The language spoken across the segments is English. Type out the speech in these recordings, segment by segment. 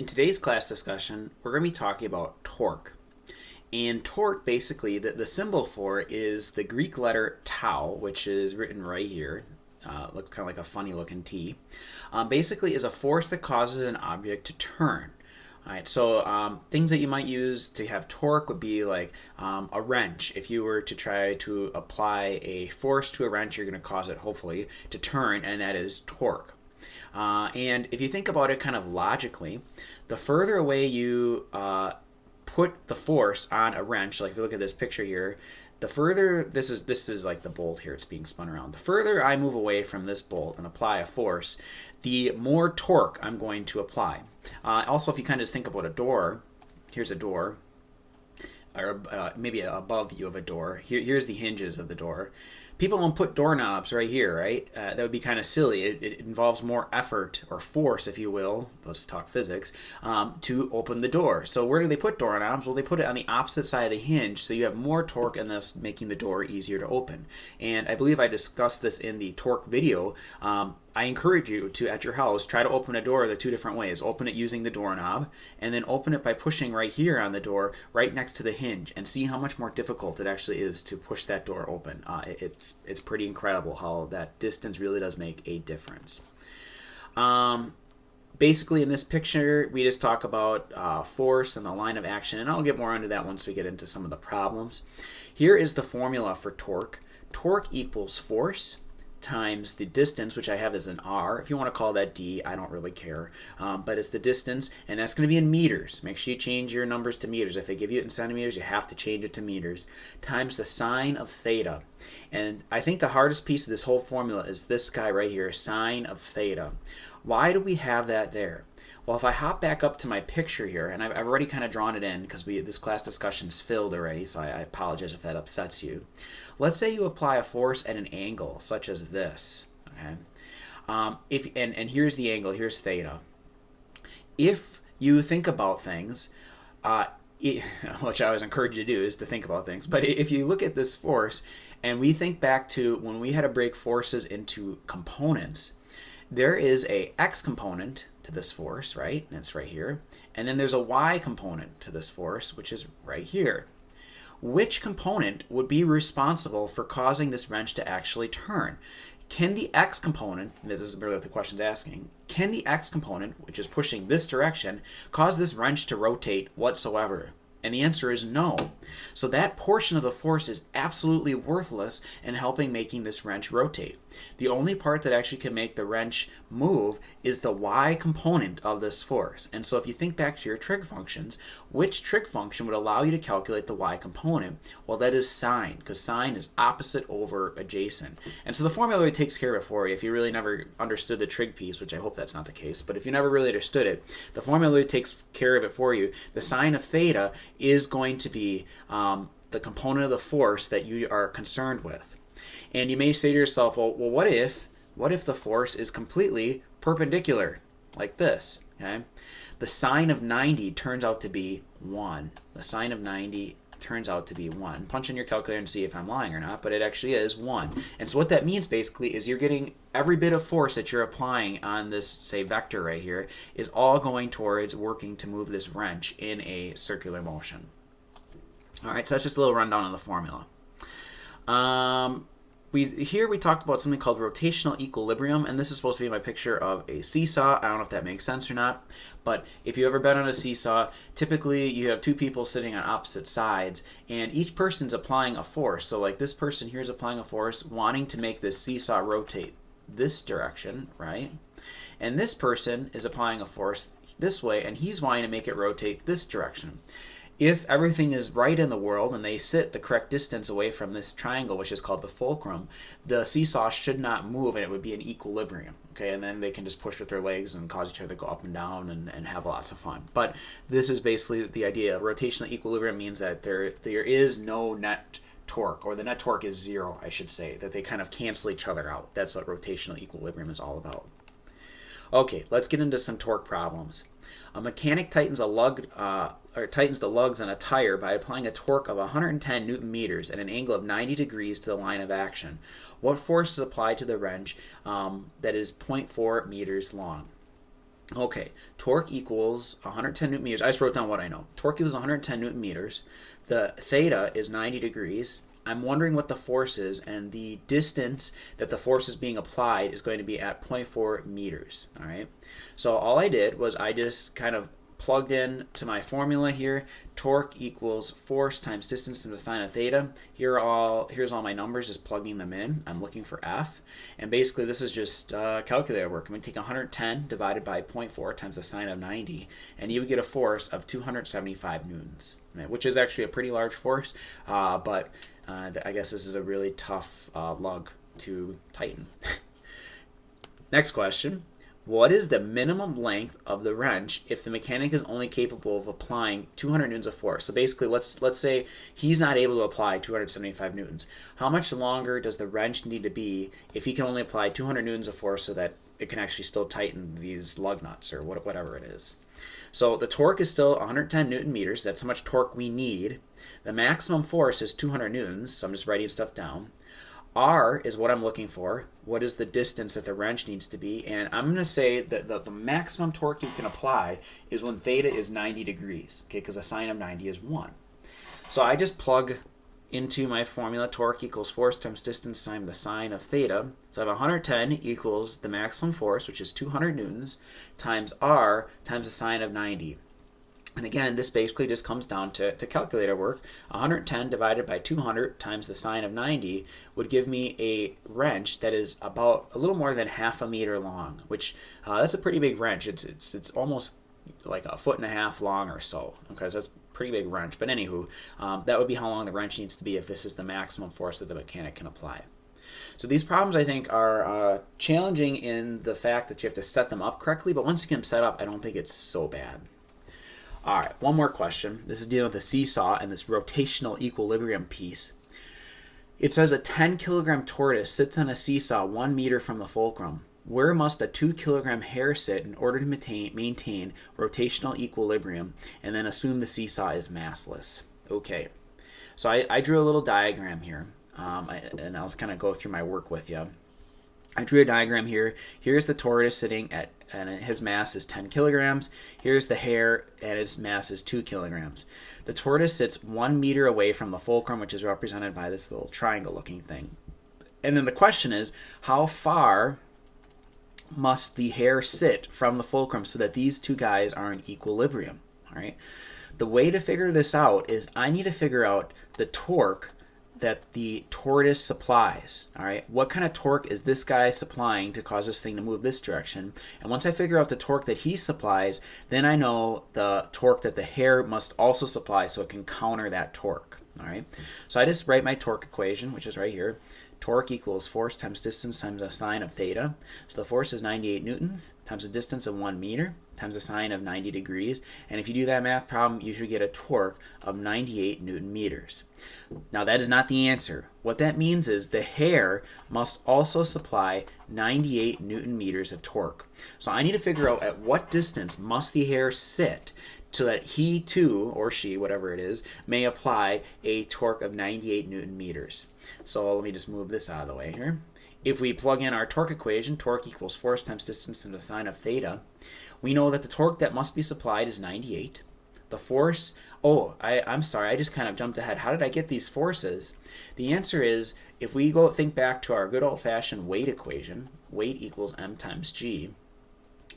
In today's class discussion, we're going to be talking about torque. And torque, basically, the symbol for it is the Greek letter tau, which is written right here. Looks kind of like a funny looking T. Basically, is a force that causes an object to turn. All right, so things that you might use to have torque would be like a wrench. If you were to try to apply a force to a wrench, you're going to cause it, hopefully, to turn, and that is torque. And if you think about it kind of logically, the further away you put the force on a wrench, like if you look at this picture here, the further this is like the bolt here, it's being spun around. The further I move away from this bolt and apply a force, the more torque I'm going to apply. Also, if you kind of think about a door, here's a door, or maybe an above view of a door. Here's the hinges of the door. People won't put doorknobs right here, right? That would be kind of silly. It involves more effort or force, if you will, let's talk physics, to open the door. So where do they put doorknobs? Well, they put it on the opposite side of the hinge, so you have more torque and thus making the door easier to open. And I believe I discussed this in the torque video. I encourage you to, at your house, try to open a door the two different ways. Open it using the doorknob, and then open it by pushing right here on the door, right next to the hinge, and see how much more difficult it actually is to push that door open. It's pretty incredible how that distance really does make a difference. Basically, in this picture, we just talk about force and the line of action, and I'll get more into that once we get into some of the problems. Here is the formula for torque. Torque equals force times the distance, which I have as an R. If you want to call that D, I don't really care. But it's the distance, and that's going to be in meters. Make sure you change your numbers to meters. If they give you it in centimeters, you have to change it to meters. Times the sine of theta. And I think the hardest piece of this whole formula is this guy right here, sine of theta. Why do we have that there? Well, if I hop back up to my picture here, and I've already kind of drawn it in because this class discussion is filled already, so I apologize if that upsets you. Let's say you apply a force at an angle, such as this. Okay, and here's the angle, here's theta. If you think about things, which I always encourage you to do, is to think about things, but if you look at this force, and we think back to when we had to break forces into components, there is a x component to this force, right? And it's right here. And then there's a y component to this force, which is right here. Which component would be responsible for causing this wrench to actually turn? Can the x component, this is really what the question's asking, can the x component, which is pushing this direction, cause this wrench to rotate whatsoever? And the answer is no. So that portion of the force is absolutely worthless in helping making this wrench rotate. The only part that actually can make the wrench move is the y component of this force. And so if you think back to your trig functions, which trig function would allow you to calculate the y component? Well, that is sine, because sine is opposite over adjacent. And so the formula really takes care of it for you if you really never understood the trig piece, which I hope that's not the case, but if you never really understood it, the formula really takes care of it for you. The sine of theta is going to be the component of the force that you are concerned with. And you may say to yourself, well, what if the force is completely perpendicular, like this? Okay? The sine of 90 turns out to be 1. The sine of 90 turns out to be 1. Punch in your calculator and see if I'm lying or not, but it actually is 1. And so what that means basically is you're getting every bit of force that you're applying on this, say, vector right here is all going towards working to move this wrench in a circular motion. All right, so that's just a little rundown on the formula. Here we talk about something called rotational equilibrium, and this is supposed to be my picture of a seesaw. I don't know if that makes sense or not, but if you've ever been on a seesaw, typically you have two people sitting on opposite sides, and each person's applying a force. So like this person here is applying a force, wanting to make this seesaw rotate this direction, right? And this person is applying a force this way, and he's wanting to make it rotate this direction. If everything is right in the world and they sit the correct distance away from this triangle, which is called the fulcrum, the seesaw should not move and it would be in equilibrium. Okay, and then they can just push with their legs and cause each other to go up and down and have lots of fun. But this is basically the idea. Rotational equilibrium means that there is no net torque, or the net torque is zero, I should say, that they kind of cancel each other out. That's what rotational equilibrium is all about. Okay, let's get into some torque problems. A mechanic tightens the lugs on a tire by applying a torque of 110 newton meters at an angle of 90 degrees to the line of action. What force is applied to the wrench that is 0.4 meters long? Okay, torque equals 110 newton meters. I just wrote down what I know. Torque equals 110 newton meters. The theta is 90 degrees. I'm wondering what the force is, and the distance that the force is being applied is going to be at 0.4 meters. All right. So all I did was I just kind of plugged in to my formula here. Torque equals force times distance times the sine of theta. Here's all my numbers, just plugging them in. I'm looking for F. And basically this is just calculator work. I'm going to take 110 divided by 0.4 times the sine of 90, and you would get a force of 275 newtons, which is actually a pretty large force, but I guess this is a really tough lug to tighten. Next question. What is the minimum length of the wrench if the mechanic is only capable of applying 200 newtons of force? So basically, let's say he's not able to apply 275 newtons. How much longer does the wrench need to be if he can only apply 200 newtons of force so that it can actually still tighten these lug nuts or whatever it is? So the torque is still 110 newton meters. That's how much torque we need. The maximum force is 200 newtons, so I'm just writing stuff down. R is what I'm looking for. What is the distance that the wrench needs to be? And I'm going to say that the maximum torque you can apply is when theta is 90 degrees, okay, because the sine of 90 is 1. So I just plug into my formula, torque equals force times distance times the sine of theta. So I have 110 equals the maximum force, which is 200 newtons, times R times the sine of 90. And again, this basically just comes down to calculator work. 110 divided by 200 times the sine of 90 would give me a wrench that is about a little more than half a meter long, which that's a pretty big wrench. It's almost like 1.5 feet long or so. Okay, so that's a pretty big wrench. But anywho, that would be how long the wrench needs to be if this is the maximum force that the mechanic can apply. So these problems, I think, are challenging in the fact that you have to set them up correctly, but once you get them set up, I don't think it's so bad. All right, one more question. This is dealing with a seesaw and this rotational equilibrium piece. It says a 10 kilogram tortoise sits on a seesaw 1 meter from the fulcrum. Where must a 2 kilogram hare sit in order to maintain rotational equilibrium, and then assume the seesaw is massless? Okay, so I drew a little diagram here, and I'll just kind of go through my work with you. I drew a diagram here. Here's the tortoise sitting at, and his mass is 10 kilograms. Here's the hare, and its mass is 2 kilograms. The tortoise sits 1 meter away from the fulcrum, which is represented by this little triangle-looking thing. And then the question is, how far must the hare sit from the fulcrum so that these two guys are in equilibrium? All right. The way to figure this out is I need to figure out the torque that the tortoise supplies. All right, what kind of torque is this guy supplying to cause this thing to move this direction? And once I figure out the torque that he supplies, then I know the torque that the hare must also supply so it can counter that torque. All right, so I just write my torque equation, which is right here. Torque equals force times distance times the sine of theta. So the force is 98 newtons times the distance of 1 meter times the sine of 90 degrees. And if you do that math problem, you should get a torque of 98 newton meters. Now that is not the answer. What that means is the hare must also supply 98 newton meters of torque. So I need to figure out at what distance must the hare sit so that he too, or she, whatever it is, may apply a torque of 98 newton meters. So let me just move this out of the way here. If we plug in our torque equation, torque equals force times distance times the sine of theta, we know that the torque that must be supplied is 98. The force, I'm sorry, I just kind of jumped ahead. How did I get these forces? The answer is, if we go think back to our good old-fashioned weight equation, weight equals m times g,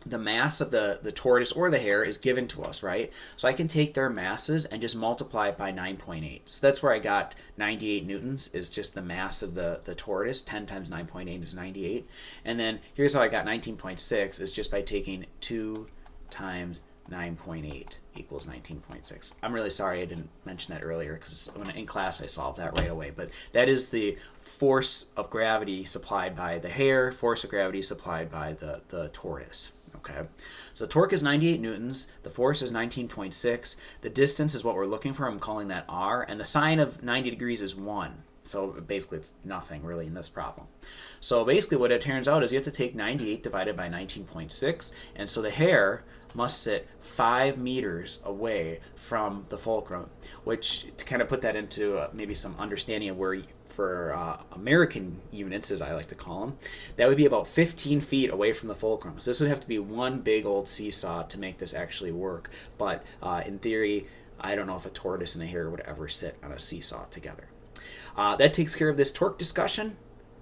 the mass of the tortoise or the hare is given to us, right? So I can take their masses and just multiply it by 9.8. So that's where I got 98 newtons is just the mass of the tortoise. 10 times 9.8 is 98. And then here's how I got 19.6 is just by taking 2 times 9.8 equals 19.6. I'm really sorry I didn't mention that earlier because in class I solved that right away. But that is the force of gravity supplied by the hare, force of gravity supplied by the tortoise. Okay, so torque is 98 newtons, the force is 19.6, the distance is what we're looking for, I'm calling that r, and the sine of 90 degrees is 1. So basically it's nothing really in this problem. So basically what it turns out is you have to take 98 divided by 19.6, and so the hare must sit 5 meters away from the fulcrum, which to kind of put that into maybe some understanding of where American units, as I like to call them, that would be about 15 feet away from the fulcrum. So this would have to be one big old seesaw to make this actually work. But in theory, I don't know if a tortoise and a hare would ever sit on a seesaw together. That takes care of this torque discussion.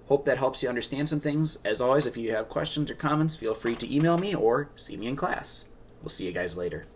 Hope that helps you understand some things. As always, if you have questions or comments, feel free to email me or see me in class. We'll see you guys later.